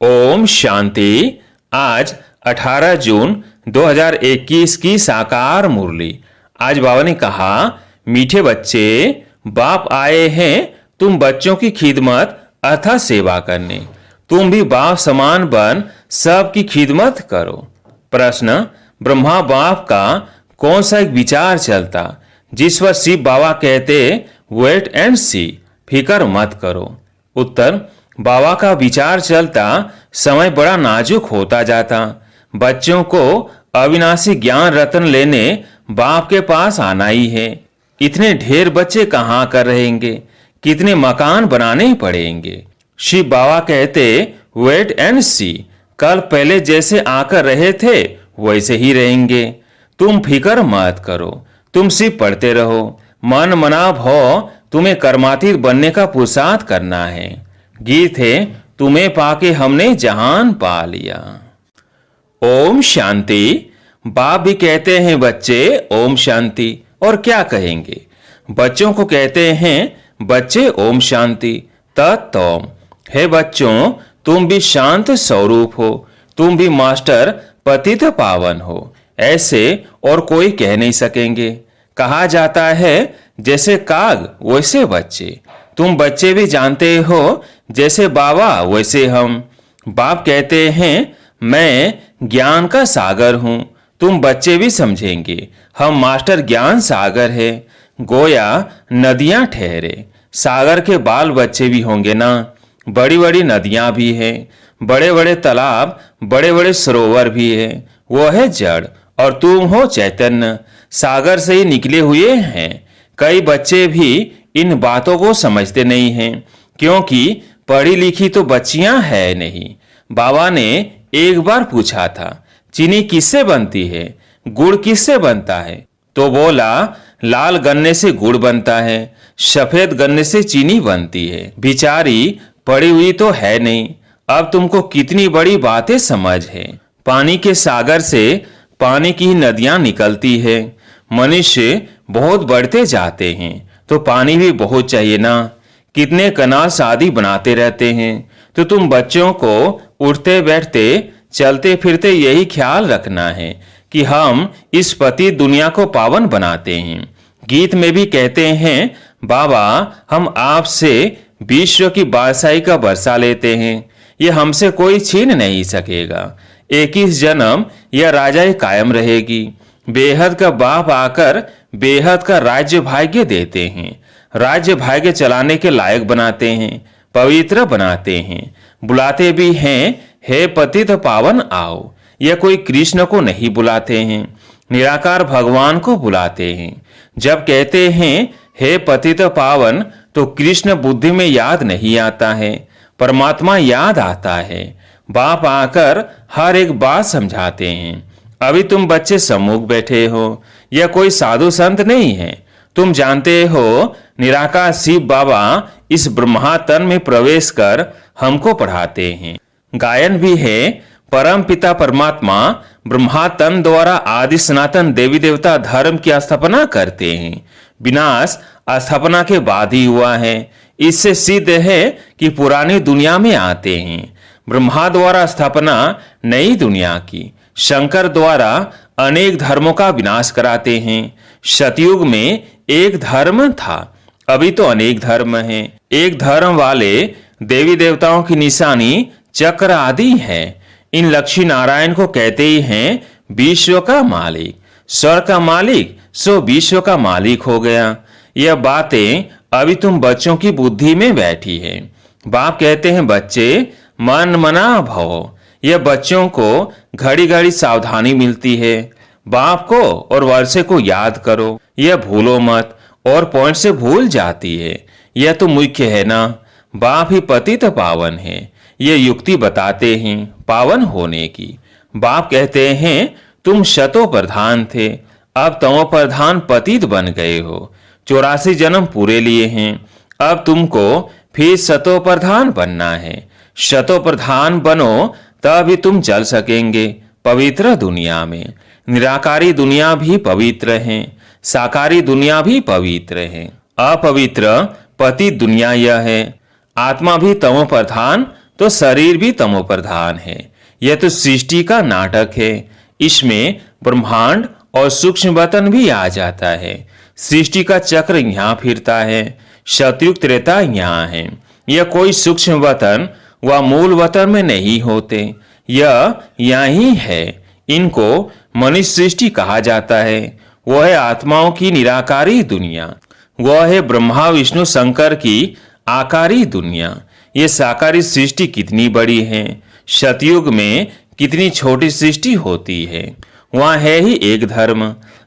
ओम शांति। आज 18 जून 2021 की साकार मुरली। आज बाबा ने कहा, मीठे बच्चे, बाप आए हैं तुम बच्चों की खिदमत अर्थात सेवा करने। तुम भी बाप समान बन सबकी खिदमत करो। प्रश्न, ब्रह्मा बाप का कौन सा एक विचार चलता जिस पर शिव बाबा कहते वेट एंड सी, फिकर मत करो। उत्तर, बाबा का विचार चलता समय बड़ा नाजुक होता जाता। बच्चों को अविनाशी ज्ञान रत्न लेने बाप के पास आना ही है। इतने ढेर बच्चे कहाँ कर रहेंगे, कितने मकान बनाने पड़ेंगे। शिव बाबा कहते वेट एंड सी, कल पहले जैसे आकर रहे थे वैसे ही रहेंगे। तुम फिकर मत करो, तुम सिर्फ पढ़ते रहो। मन मना भव तुम्हें कर्मातीत बनने का पुरुषार्थ करना है। गीत है, तुम्हें पाके हमने जहान पा लिया। ओम शांति। बाप भी कहते हैं बच्चे ओम शांति, और क्या कहेंगे। बच्चों को कहते हैं बच्चे ओम शांति तत्म। हे बच्चों, तुम भी शांत स्वरूप हो, तुम भी मास्टर पतित पावन हो। ऐसे और कोई कह नहीं सकेंगे। कहा जाता है जैसे काग वैसे बच्चे। तुम बच्चे भी जानते हो जैसे बाबा वैसे हम। बाप कहते हैं मैं ज्ञान का सागर हूं। तुम बच्चे भी समझेंगे हम मास्टर ज्ञान सागर है। गोया नदियां ठहरे, सागर के बाल बच्चे भी होंगे ना। बड़ी बड़ी नदियां भी हैं, बड़े बड़े तालाब, बड़े बड़े सरोवर भी है। वो है जड़ और तुम हो चैतन्य, सागर से ही निकले हुए हैं। कई बच्चे भी इन बातों को समझते नहीं हैं, क्योंकि पढ़ी लिखी तो बच्चियां है नहीं। बाबा ने एक बार पूछा था, चीनी किससे बनती है, गुड़ किससे बनता है? तो बोला, लाल गन्ने से गुड़ बनता है, सफेद गन्ने से चीनी बनती है। बिचारी पढ़ी हुई तो है नहीं। अब तुमको कितनी बड़ी बातें समझ है। पानी के सागर से पानी की नदियां निकलती है। मनुष्य बहुत बढ़ते जाते हैं तो पानी भी बहुत चाहिए ना। कितने कनाल शादी बनाते रहते हैं। तो तुम बच्चों को उठते बैठते चलते फिरते यही ख्याल रखना है कि हम इस पति दुनिया को पावन बनाते हैं। गीत में भी कहते हैं, बाबा हम आपसे विश्व की बादशाही का बरसा लेते हैं, ये हमसे कोई छीन नहीं सकेगा। 21 जन्म यह राजा ही कायम रहेगी। बेहद का बाप आकर बेहद का राज्य भाग्य देते हैं। राज्य भाग्य चलाने के लायक बनाते हैं, पवित्र बनाते हैं। बुलाते भी हैं, हे पतित पावन आओ। यह कोई कृष्ण को नहीं बुलाते हैं, निराकार भगवान को बुलाते हैं। जब कहते हैं हे पतित पावन, तो कृष्ण बुद्धि में याद नहीं आता है, परमात्मा याद आता है। बाप आकर हर एक बात समझाते हैं। अभी तुम बच्चे सम्मुख बैठे हो, यह कोई साधु संत नहीं है। तुम जानते हो निराकार शिव बाबा इस ब्रह्मा तन में प्रवेश कर हमको पढ़ाते हैं। गायन भी है, परम पिता परमात्मा ब्रह्मा तन द्वारा आदि सनातन देवी देवता धर्म की स्थापना करते हैं। विनाश स्थापना के बाद ही हुआ है। इससे सिद्ध है कि पुरानी दुनिया में आते हैं। ब्रह्मा द्वारा स्थापना नई दुनिया की, शंकर द्वारा अनेक धर्मों का विनाश कराते हैं। सतयुग में एक धर्म था, अभी तो अनेक धर्म हैं। एक धर्म वाले देवी देवताओं की निशानी चक्र आदि है। इन लक्ष्मी नारायण को कहते ही हैं विश्व का मालिक। स्वर्ग का मालिक सो विश्व का मालिक हो गया। यह बातें अभी तुम बच्चों की बुद्धि में बैठी है। बाप कहते हैं बच्चे मन मना भव। यह बच्चों को घड़ी घड़ी सावधानी मिलती है। बाप को और वर्षे को याद करो, यह भूलो मत। और पॉइंट से भूल जाती है, यह तो मुख्य है ना। बाप ही पतित पावन है, यह युक्ति बताते हैं पावन होने की। बाप कहते हैं तुम शतो प्रधान थे, अब तमो प्रधान पतित बन गए हो। 84 जन्म पूरे लिए हैं, अब तुमको फिर शतो प्रधान बनना है। शतो प्रधान बनो तभी तुम चल सकेंगे पवित्र दुनिया में। निराकारी दुनिया भी पवित्र है, साकारी दुनिया भी पवित्र है। अपवित्र पति दुनिया यह है। आत्मा भी तमो प्रधान तो शरीर भी तमो प्रधान है। यह तो सृष्टि का नाटक है। इसमें ब्रह्मांड और सूक्ष्म वतन भी आ जाता है। सृष्टि का चक्र यहाँ फिरता है, सतयुग त्रेता यहाँ है। यह कोई सूक्ष्म वतन व मूल वतन में नहीं होते, यह यहीं है। इनको मनुष्य सृष्टि कहा जाता है। वह है आत्माओं की निराकारी दुनिया, वह है ब्रह्मा विष्णु शंकर की आकारी दुनिया। ये साकारी सृष्टि कितनी बड़ी है, सतयुग में कितनी छोटी सृष्टि होती है। वहाँ है ही एक धर्म।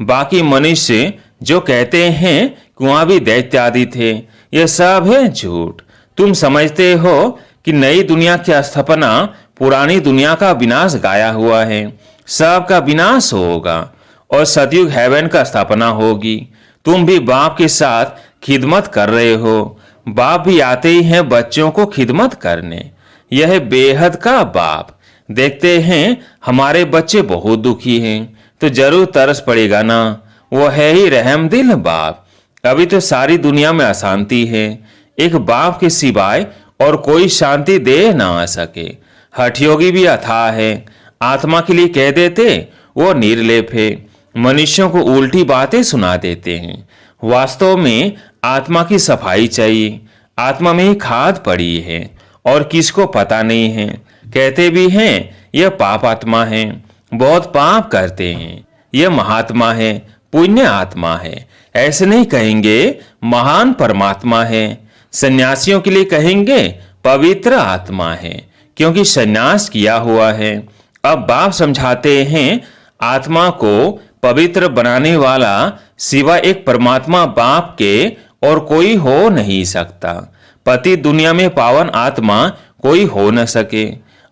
बाकी मनुष्य जो कहते हैं कि वहाँ भी दैत्य आदि थे, यह सब है झूठ। तुम समझते हो कि नई दुनिया की स्थापना पुरानी दुनिया का विनाश गाया हुआ है। सब का विनाश होगा और सतयुग हेवन का स्थापना होगी। तुम भी बाप के साथ खिदमत कर रहे हो। बाप भी आते ही हैं बच्चों को खिदमत करने। यह है बेहद का बाप। देखते हैं हमारे बच्चे बहुत दुखी हैं तो जरूर तरस पड़ेगा ना। वो है ही रहमदिल बाप। अभी तो सारी दुनिया में अशांति है, एक बाप के सिवाय और कोई शांति दे ना आ सके। हठयोगी भी अथाह है, आत्मा के लिए कह देते वो निर्लेप है। मनुष्यों को उल्टी बातें सुना देते हैं। वास्तव में आत्मा की सफाई चाहिए। आत्मा में ही खाद पड़ी है और किसको पता नहीं है। कहते भी हैं यह पाप आत्मा है, बहुत पाप करते हैं। यह महात्मा है, पुण्य आत्मा है। ऐसे नहीं कहेंगे महान परमात्मा है। सन्यासियों के लिए कहेंगे पवित्र आत्मा है, क्योंकि सन्यास किया हुआ है। अब बाप समझाते हैं आत्मा को पवित्र बनाने वाला सिवा एक परमात्मा बाप के और कोई हो नहीं सकता। पति दुनिया में पावन आत्मा कोई हो न सके।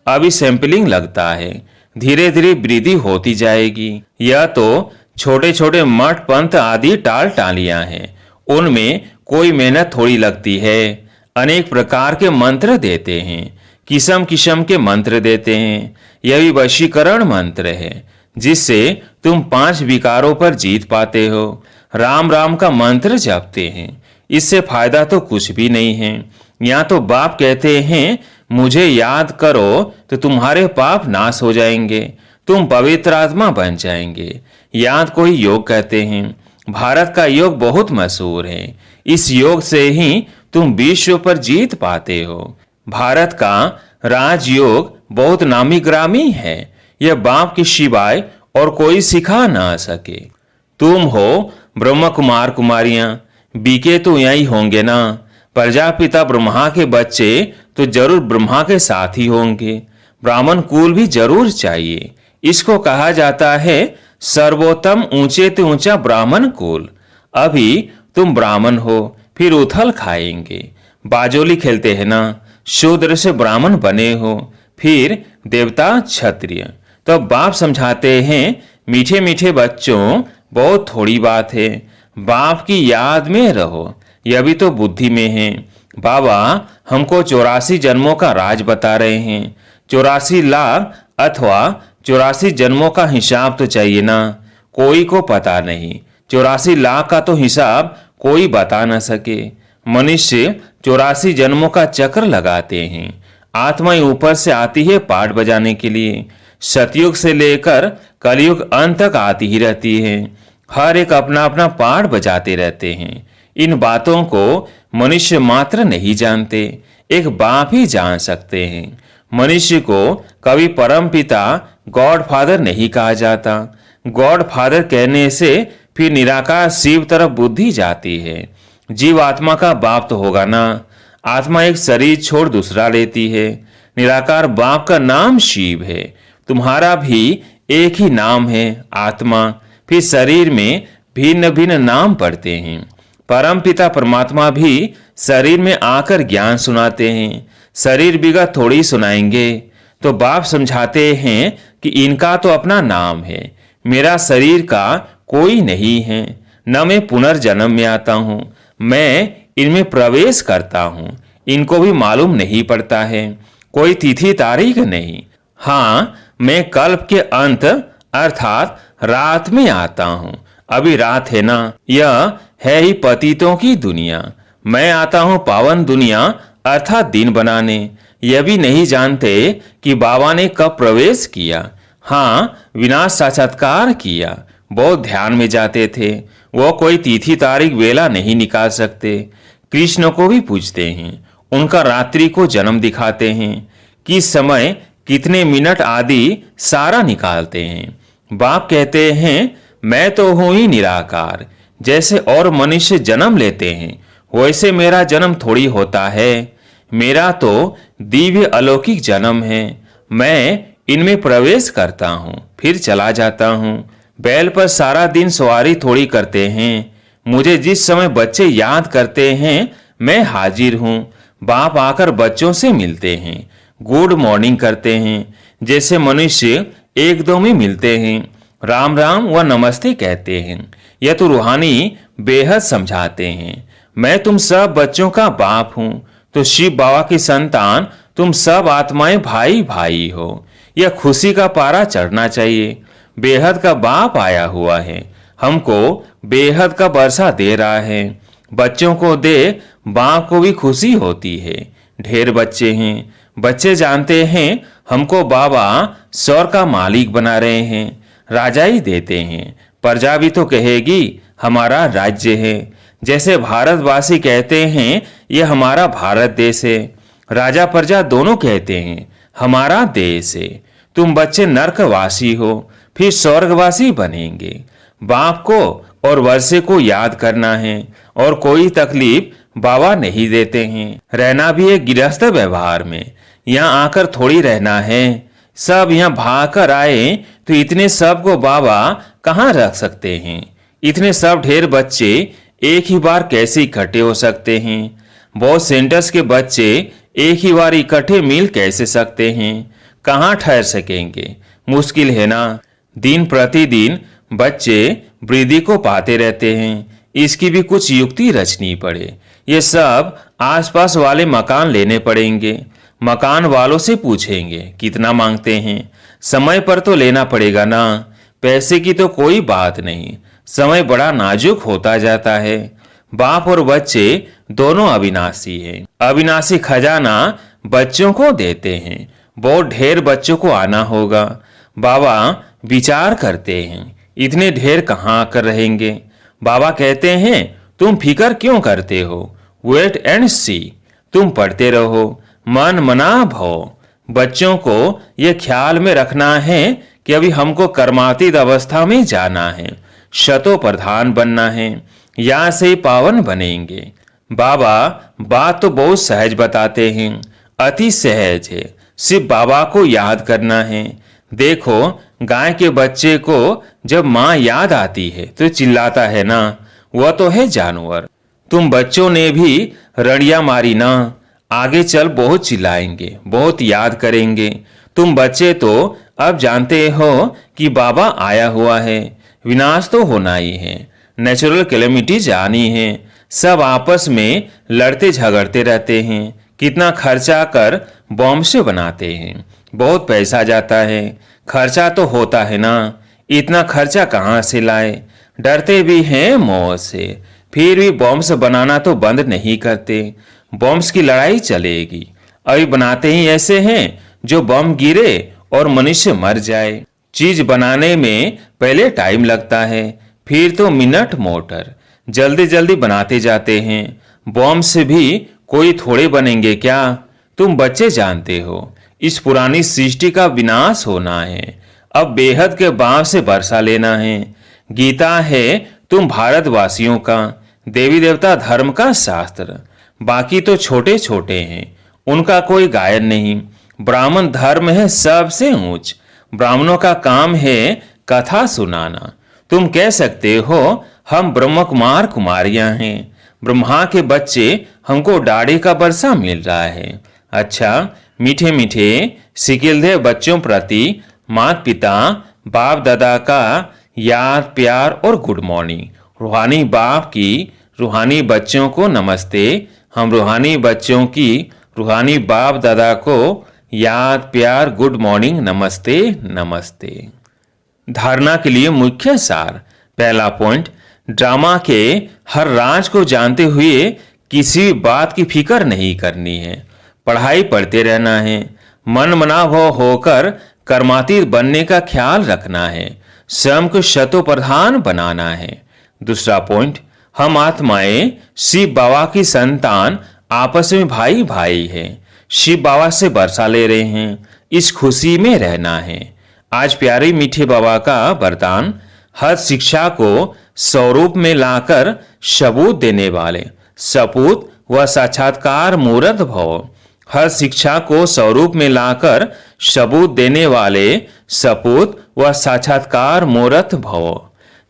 अभी सैंपलिंग लगता है, धीरे धीरे वृद्धि होती जाएगी। यह तो छोटे छोटे मठ पंथ आदि टाल टालियां हैं, उनमें कोई मेहनत थोड़ी लगती है। अनेक प्रकार के मंत्र देते हैं, किस्म किस्म के मंत्र देते हैं। यह भी वशीकरण मंत्र है, जिससे तुम 5 विकारों पर जीत पाते हो। राम राम का मंत्र जपते हैं, इससे फायदा तो कुछ भी नहीं है। यहाँ तो बाप कहते हैं मुझे याद करो तो तुम्हारे पाप नाश हो जाएंगे, तुम पवित्र आत्मा बन जाएंगे। याद को ही योग कहते हैं। भारत का योग बहुत मशहूर है। इस योग से ही तुम विश्व पर जीत पाते हो। भारत का राजयोग बहुत नामी ग्रामी है। यह बाप के सिवाय और कोई सिखा ना सके। तुम हो ब्रह्म कुमार कुमारियां, बीके तो यही होंगे ना। प्रजापिता ब्रह्मा के बच्चे तो जरूर ब्रह्मा के साथ ही होंगे। ब्राह्मण कुल भी जरूर चाहिए। इसको कहा जाता है सर्वोत्तम ऊंचे से ऊंचा ब्राह्मण कुल। अभी तुम ब्राह्मण हो, फिर उथल खाएंगे। बाजोली खेलते हैं ना, शूद्र से ब्राह्मण बने हो, फिर देवता क्षत्रिय। तो बाप समझाते हैं मीठे मीठे बच्चों, बहुत थोड़ी बात है। बाप की याद में रहो, यह भी तो बुद्धि में है। बाबा हमको 84 जन्मों का राज बता रहे हैं। 84 लाख अथवा 84 जन्मों का हिसाब तो चाहिए ना। कोई को पता नहीं। 84 लाख का तो हिसाब कोई बता न सके। मनुष्य 84 जन्मों का चक्र लगाते हैं। आत्मा ऊपर से आती है पाठ बजाने के लिए। सतयुग से लेकर कलयुग अंत तक आती ही रहती है। हर एक अपना अपना पाठ बजाते रहते हैं। इन बातों को मनुष्य मात्र नहीं जानते, एक बाप ही जान सकते हैं। मनुष्य को कभी परम पिता गॉड फादर नहीं कहा जाता। गॉड फादर कहने से फिर निराकार शिव तरफ बुद्धि जाती है। जीव आत्मा का बाप तो होगा ना। आत्मा एक शरीर छोड़ दूसरा लेती है। निराकार बाप का नाम शिव है। तुम्हारा भी एक ही नाम है आत्मा। फिर शरीर में भिन्न भिन्न नाम पढ़ते हैं। परम पिता परमात्मा भी शरीर में आकर ज्ञान सुनाते हैं। शरीर बिगड़ थोड़ी सुनाएंगे। तो बाप समझाते हैं कि इनका तो अपना नाम है, मेरा शरीर का कोई नहीं है। न मैं पुनर्जन्म में आता हूँ, मैं इनमें प्रवेश करता हूँ। इनको भी मालूम नहीं पड़ता है, कोई तिथि तारीख नहीं। हाँ, मैं कल्प के अंत अर्थात रात में आता हूँ। अभी रात है ना। यह है ही पतितों की दुनिया। मैं आता हूँ पावन दुनिया अर्थात दिन बनाने। यह भी नहीं जानते कि बाबा ने कब प्रवेश किया। हाँ, विनाश साक्षात्कार किया। बहुत ध्यान में जाते थे। वो कोई तिथि तारीख वेला नहीं निकाल सकते। कृष्ण को भी पूछते हैं, उनका रात्रि को जन्म दिखाते हैं, किस समय कितने मिनट आदि सारा निकालते हैं। बाप कहते हैं मैं तो हूं ही निराकार। जैसे और मनुष्य जन्म लेते हैं वैसे मेरा जन्म थोड़ी होता है। मेरा तो दिव्य अलौकिक जन्म है। मैं इनमें प्रवेश करता हूँ फिर चला जाता हूँ। बैल पर सारा दिन सवारी थोड़ी करते हैं। मुझे जिस समय बच्चे याद करते हैं मैं हाजिर हूँ। बाप आकर बच्चों से मिलते हैं, गुड मॉर्निंग करते हैं। जैसे मनुष्य एक दो में मिलते हैं, राम राम व नमस्ते कहते हैं। यह तो रूहानी बेहद समझाते हैं। मैं तुम सब बच्चों का बाप हूँ, तो शिव बाबा की संतान तुम सब आत्माएं भाई भाई हो। यह खुशी का पारा चढ़ना चाहिए। बेहद का बाप आया हुआ है, हमको बेहद का बरसा दे रहा है। बच्चों को दे बाप को भी खुशी होती है। ढेर बच्चे हैं। बच्चे जानते हैं हमको बाबा स्वर्ग का मालिक बना रहे हैं। राजा ही देते हैं। प्रजा भी तो कहेगी हमारा राज्य है। जैसे भारतवासी कहते हैं यह हमारा भारत देश है। राजा प्रजा दोनों कहते हैं हमारा देश है। तुम बच्चे नरकवासी हो फिर स्वर्गवासी बनेंगे। बाप को और वर्षे को याद करना है और कोई तकलीफ बाबा नहीं देते हैं। रहना भी है गृहस्थ व्यवहार में। यहाँ आकर थोड़ी रहना है। सब यहाँ भाग कर आए तो इतने सब को बाबा कहाँ रख सकते हैं। इतने सब ढेर बच्चे एक ही बार कैसे इकट्ठे हो सकते हैं। बहुत सेंटर्स के बच्चे एक ही बार इकट्ठे मिल कैसे सकते हैं। कहाँ ठहर सकेंगे, मुश्किल है ना। दिन प्रतिदिन बच्चे वृद्धि को पाते रहते हैं। इसकी भी कुछ युक्ति रचनी पड़े। ये सब आसपास वाले मकान लेने पड़ेंगे। मकान वालों से पूछेंगे कितना मांगते हैं। समय पर तो लेना पड़ेगा ना। पैसे की तो कोई बात नहीं, समय बड़ा नाजुक होता जाता है। बाप और बच्चे दोनों अविनाशी हैं। अविनाशी खजाना बच्चों को देते हैं। बहुत ढेर बच्चों को आना होगा। बाबा विचार करते हैं इतने ढेर कहाँ आकर रहेंगे। बाबा कहते हैं तुम फिकर क्यों करते हो, वेट एंड सी। तुम पढ़ते रहो, मन मना भव। बच्चों को यह ख्याल में रखना है कि अभी हमको कर्मातीत अवस्था में जाना है, शतो प्रधान बनना है, यहाँ से पावन बनेंगे। बाबा बात तो बहुत सहज बताते हैं, अति सहज है। सिर्फ बाबा को याद करना है। देखो गाय के बच्चे को जब माँ याद आती है तो चिल्लाता है ना, वह तो है जानवर। तुम बच्चों ने भी रड़िया मारी ना, आगे चल बहुत चिल्लाएंगे, बहुत याद करेंगे। तुम बच्चे तो अब जानते हो कि बाबा आया हुआ है। विनाश तो होना ही है, नेचुरल कैलेमिटीज आनी है। सब आपस में लड़ते झगड़ते रहते हैं। कितना खर्चा कर बॉम्ब से बनाते हैं, बहुत पैसा जाता है। खर्चा तो होता है ना, इतना खर्चा कहाँ से लाए। डरते भी हैं मौत से, फिर भी बॉम्ब्स बनाना तो बंद नहीं करते। बॉम्ब्स की लड़ाई चलेगी। अभी बनाते ही ऐसे हैं जो बम गिरे और मनुष्य मर जाए। चीज बनाने में पहले टाइम लगता है, फिर तो मिनट मोटर। जल्दी जल्दी बनाते जाते हैं। बॉम्ब्स भी कोई थोड़े बनेंगे क्या। तुम बच्चे जानते हो इस पुरानी सृष्टि का विनाश होना है। अब बेहद के बाप से बरसा लेना है। गीता है तुम भारतवासियों का, देवी देवता धर्म का शास्त्र। बाकी तो छोटे छोटे हैं, उनका कोई गायन नहीं। ब्राह्मण धर्म है सबसे ऊंच। ब्राह्मणों का काम है कथा सुनाना। तुम कह सकते हो हम ब्रह्म कुमार कुमारियां हैं। ब्रह्मा के बच्चे हमको दाढ़ी का बरसा मिल रहा है। अच्छा, मीठे मीठे सिकिलदेव बच्चों प्रति माता पिता बाप दादा का याद प्यार और गुड मॉर्निंग। रूहानी बाप की रूहानी बच्चों को नमस्ते। हम रूहानी बच्चों की रूहानी बाप दादा को याद प्यार गुड मॉर्निंग नमस्ते नमस्ते। धारणा के लिए मुख्य सार। पहला पॉइंट, ड्रामा के हर राज को जानते हुए किसी बात की फिक्र नहीं करनी है। पढ़ाई पढ़ते रहना है। मन मनाभ होकर कर्मातीत बनने का ख्याल रखना है। स्वयं को शतोप्रधान बनाना है। दूसरा पॉइंट, हम आत्माएं शिव बाबा की संतान आपस में भाई भाई है। शिव बाबा से वर्षा ले रहे हैं, इस खुशी में रहना है। आज प्यारे मीठे बाबा का वरदान, हर शिक्षा को स्वरूप में लाकर सबूत देने वाले सपूत व साक्षात्कार मूर्त भव। हर शिक्षा को स्वरूप में लाकर सबूत देने वाले सपूत व साक्षात्कार मूर्त भव।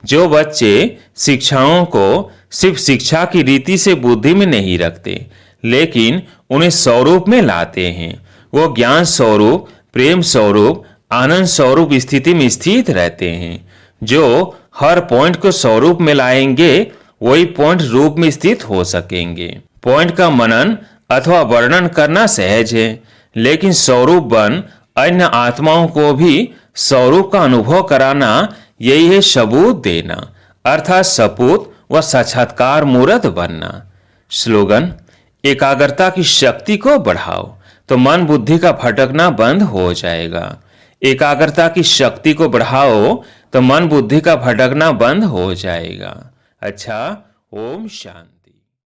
जो बच्चे शिक्षाओं को सिर्फ शिक्षा की रीति से बुद्धि में नहीं रखते, लेकिन उन्हें स्वरूप में लाते हैं, वो ज्ञान स्वरूप, प्रेम स्वरूप, आनंद स्वरूप स्थिति में स्थित रहते हैं। जो हर पॉइंट को स्वरूप में लाएंगे, वही पॉइंट रूप में स्थित हो सकेंगे। पॉइंट का मनन अथवा वर्णन करना सहज है, लेकिन स्वरूप बन अन्य आत्माओं को भी स्वरूप का अनुभव कराना, यही है सबूत देना, अर्थात सपूत व साक्षात्कार मूर्त बनना। स्लोगन, एकाग्रता की शक्ति को बढ़ाओ तो मन बुद्धि का भटकना बंद हो जाएगा। एकाग्रता की शक्ति को बढ़ाओ तो मन बुद्धि का भटकना बंद हो जाएगा। अच्छा, ओम शांति।